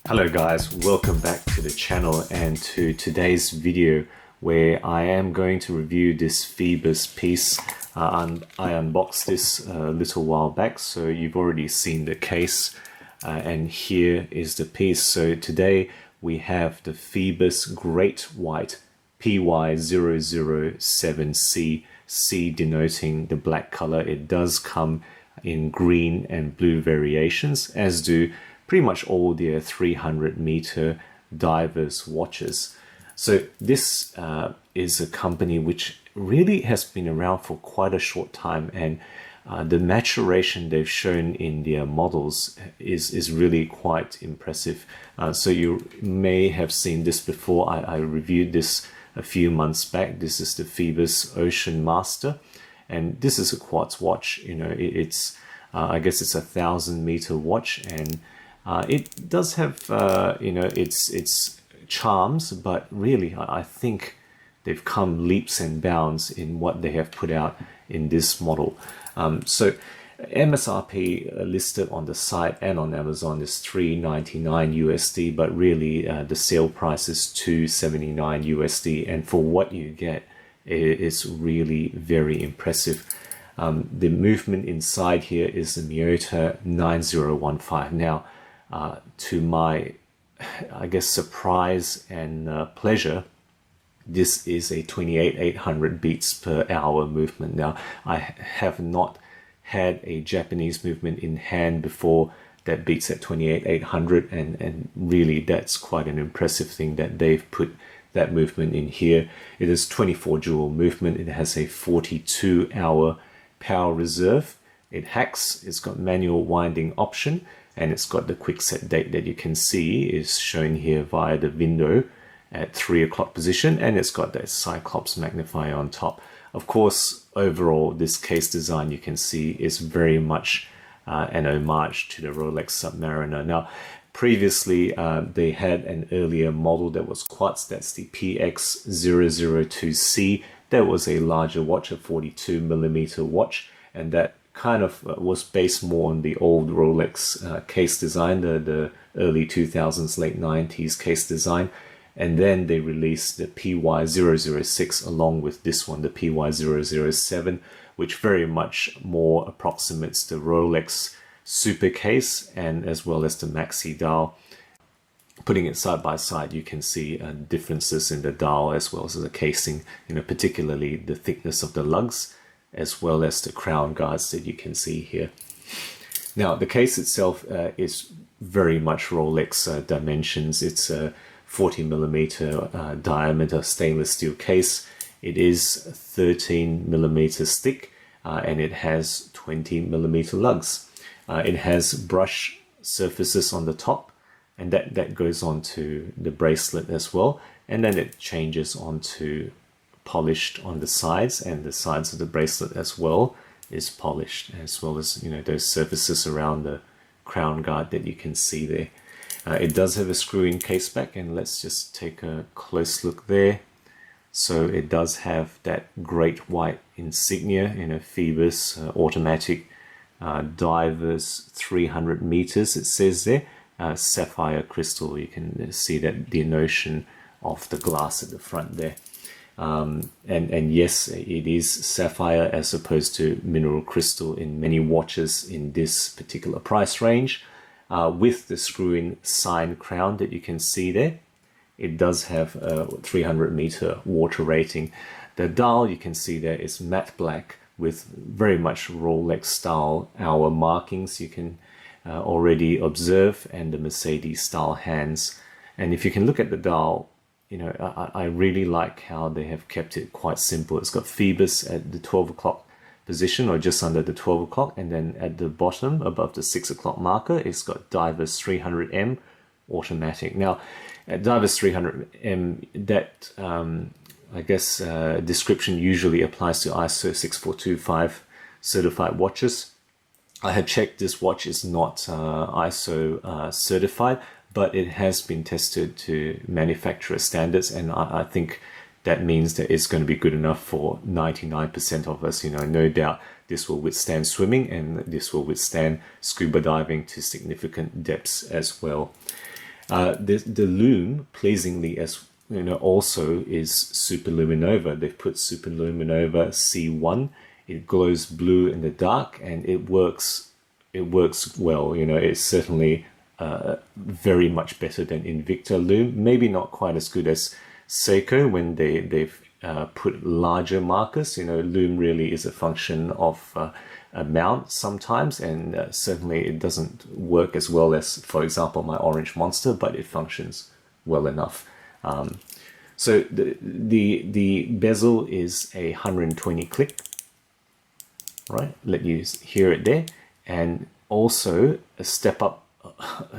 Hello guys, welcome back to the channel and to today's video where I am going to review this Phoibos piece. I unboxed this a little while back, so you've already seen the case and here is the piece. So today we have the Phoibos Great White PY007C, C denoting the black color. It does come in green and blue variations, as do pretty much all their 300-meter divers watches. So this is a company which really has been around for quite a short time, and the maturation they've shown in their models is really quite impressive. So you may have seen this before. I reviewed this a few months back. This is the Phoibos Ocean Master, and this is a quartz watch. You know, it's I guess it's a 1,000-meter watch, and it does have you know, its charms, but really I think they've come leaps and bounds in what they have put out in this model. So MSRP listed on the site and on Amazon is $399 USD, but really the sale price is $279 USD, and for what you get, it's really very impressive. The movement inside here is the Miyota 9015. Now, to my, I guess, surprise and pleasure, this is a 28,800 beats per hour movement. Now, I have not had a Japanese movement in hand before that beats at 28,800, and really that's quite an impressive thing that they've put that movement in here. It is 24 jewel movement. It has a 42-hour power reserve. It hacks. It's got manual winding option, and it's got the quick set date that you can see is shown here via the window at 3 o'clock position, and it's got that Cyclops magnifier on top. Of course, overall, this case design you can see is very much an homage to the Rolex Submariner. Now, previously, they had an earlier model that was quartz. That's the PX002C. That was a larger watch, a 42mm watch, and that kind of was based more on the old Rolex case design, the early 2000s, late 90s case design. And then they released the PY006 along with this one, the PY007, which very much more approximates the Rolex Super case and as well as the Maxi dial. Putting it side by side, you can see differences in the dial as well as the casing, you know, particularly the thickness of the lugs, as well as the crown guards that you can see here. Now, the case itself is very much Rolex dimensions. It's a 40mm diameter stainless steel case. It is 13mm thick, and it has 20mm lugs. It has brush surfaces on the top, and that goes on to the bracelet as well, and then it changes onto polished on the sides, and the sides of the bracelet as well is polished, as well as, you know, those surfaces around the crown guard that you can see there. It does have a screw-in case back, and let's just take a close look there. So it does have that great white insignia, you know, Phoibos automatic divers 300 meters, it says there. Sapphire crystal, you can see that denotation of the glass at the front there. And yes, it is sapphire as opposed to mineral crystal in many watches in this particular price range. With the screw-in sign crown that you can see there, it does have a 300-meter water rating. The dial you can see there is matte black with very much Rolex style hour markings you can already observe, and the Mercedes style hands. And if you can look at the dial, you know, I really like how they have kept it quite simple. It's got Phoibos at the 12 o'clock position, or just under the 12 o'clock, and then at the bottom above the 6 o'clock marker, it's got divers 300M automatic. Now, at divers 300M, that I guess description usually applies to ISO 6425 certified watches. I have checked, this watch is not ISO certified, but it has been tested to manufacturer standards, and I think that means that it's going to be good enough for 99% of us. You know, no doubt this will withstand swimming, and this will withstand scuba diving to significant depths as well. The lume, pleasingly, as you know, also is superluminova. They've put superluminova C1. It glows blue in the dark, and it works well. You know, it's certainly very much better than Invicta lume. Maybe not quite as good as Seiko when they've put larger markers. You know, lume really is a function of amount sometimes, and certainly it doesn't work as well as, for example, my Orange Monster, but it functions well enough. So the bezel is a 120 click, right? Let you hear it there, and also a step up,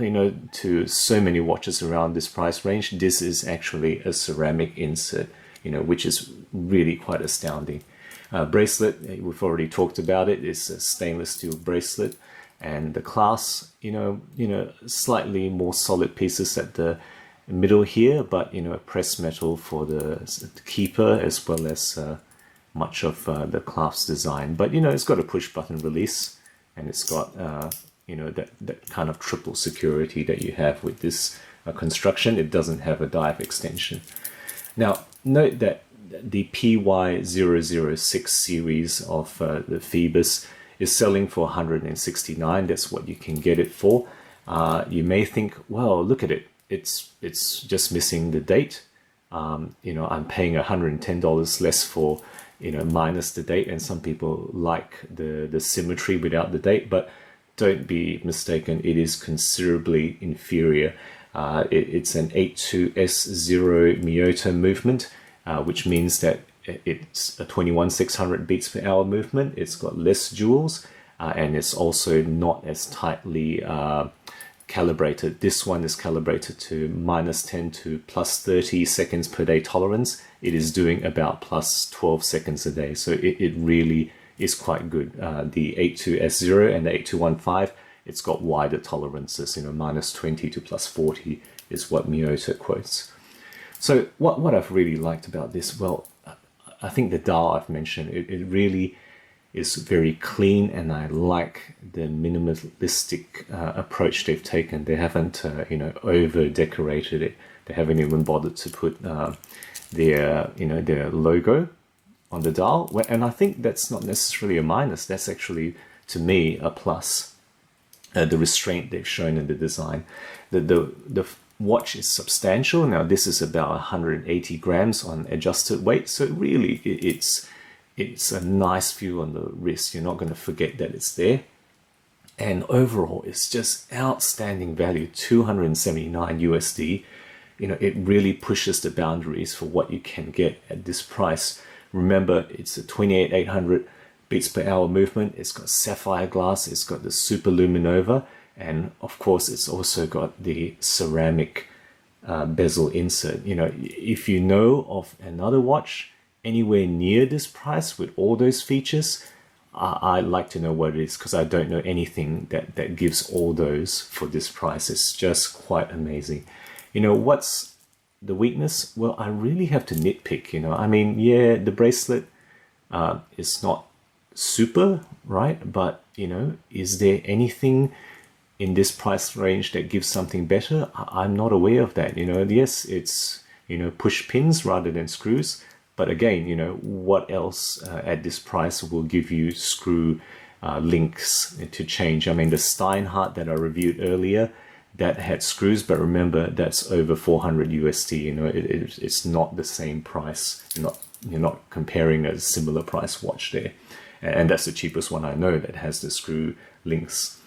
you know, to so many watches around this price range. This is actually a ceramic insert, you know, which is really quite astounding. Bracelet, we've already talked about it. It's a stainless steel bracelet, and the clasp, you know, slightly more solid pieces at the middle here, but you know, pressed metal for the keeper, as well as much of the clasp design. But you know, it's got a push button release, and it's got you know, that kind of triple security that you have with this construction. It doesn't have a dive extension. Now, note that the PY006 series of the Phoibos is selling for $169. That's what you can get it for. You may think, well, look at it. It's just missing the date. You know, I'm paying $110 less for, you know, minus the date, and some people like the symmetry without the date, but don't be mistaken, it is considerably inferior. It's an 82S0 Miyota movement, which means that it's a 21,600 beats per hour movement. It's got less jewels, and it's also not as tightly calibrated. This one is calibrated to -10 to +30 seconds per day tolerance. It is doing about +12 seconds a day, so it really is quite good. The 82S0 and the 8215, it's got wider tolerances, you know, -20 to +40 is what Miyota quotes. So what I've really liked about this, well, I think the dial I've mentioned, it really is very clean, and I like the minimalistic approach they've taken. They haven't, you know, over decorated it. They haven't even bothered to put their, you know, their logo on the dial. And I think that's not necessarily a minus. That's actually, to me, a plus. The restraint they've shown in the design. The watch is substantial. Now, this is about 180 grams on adjusted weight, so really it's a nice feel on the wrist. You're not going to forget that it's there. And overall, it's just outstanding value, $279 USD. You know, it really pushes the boundaries for what you can get at this price. Remember, it's a 28,800 beats per hour movement. It's got sapphire glass. It's got the superluminova. And of course, it's also got the ceramic bezel insert. You know, if you know of another watch anywhere near this price with all those features, I'd like to know what it is, because I don't know anything that gives all those for this price. It's just quite amazing. You know, what's the weakness? Well, I really have to nitpick, you know. I mean, yeah, the bracelet is not super, right? But, you know, is there anything in this price range that gives something better? I'm not aware of that, you know. Yes, it's, you know, push pins rather than screws. But again, you know, what else at this price will give you screw links to change? I mean, the Steinhardt that I reviewed earlier, that had screws, but remember, that's over 400 USD. You know, it's not the same price. You're not comparing a similar price watch there. And that's the cheapest one I know that has the screw links.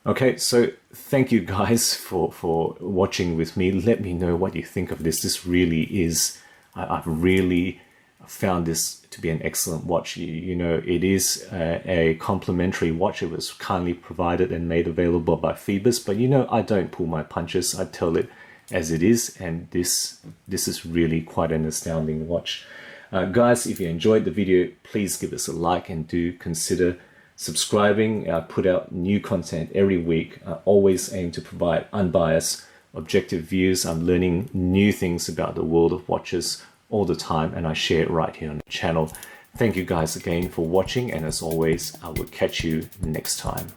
Okay, so thank you guys for watching with me. Let me know what you think of this. This really is... I've really found this to be an excellent watch. You know, it is a complimentary watch. It was kindly provided and made available by Phoibos, but you know, I don't pull my punches. I tell it as it is, and this is really quite an astounding watch. Guys, if you enjoyed the video, please give us a like and do consider subscribing. I put out new content every week. I always aim to provide unbiased, objective views. I'm learning new things about the world of watches all the time, and I share it right here on the channel. Thank you guys again for watching, and as always, I will catch you next time.